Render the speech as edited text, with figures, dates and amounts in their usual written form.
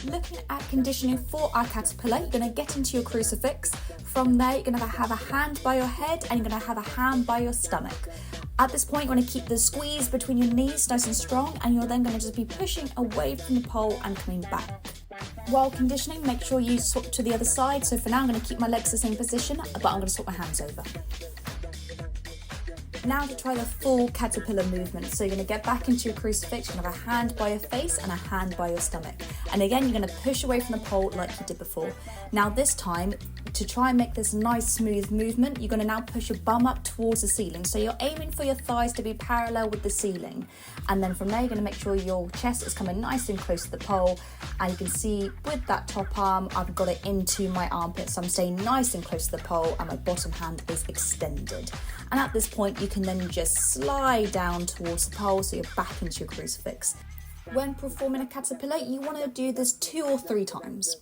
Looking at conditioning for our caterpillar, you're going to get into your crucifix. From there, you're going to have a hand by your head and you're going to have a hand by your stomach. At this point, you want to keep the squeeze between your knees nice and strong, and you're then going to just be pushing away from the pole and coming back. While conditioning, make sure you swap to the other side. So for now, I'm going to keep my legs the same position, but I'm going to swap my hands over. Now to try the full caterpillar movement. So you're going to get back into your crucifix, you're going to have a hand by your face and a hand by your stomach. And again, you're going to push away from the pole like you did before. Now this time, to try and make this nice smooth movement, you're going to now push your bum up towards the ceiling. So you're aiming for your thighs to be parallel with the ceiling. And then from there, you're going to make sure your chest is coming nice and close to the pole. And you can see with that top arm, I've got it into my armpit. So I'm staying nice and close to the pole and my bottom hand is extended. And at this point, you can then just slide down towards the pole so you're back into your crucifix. When performing a caterpillar, you want to do this 2 or 3 times.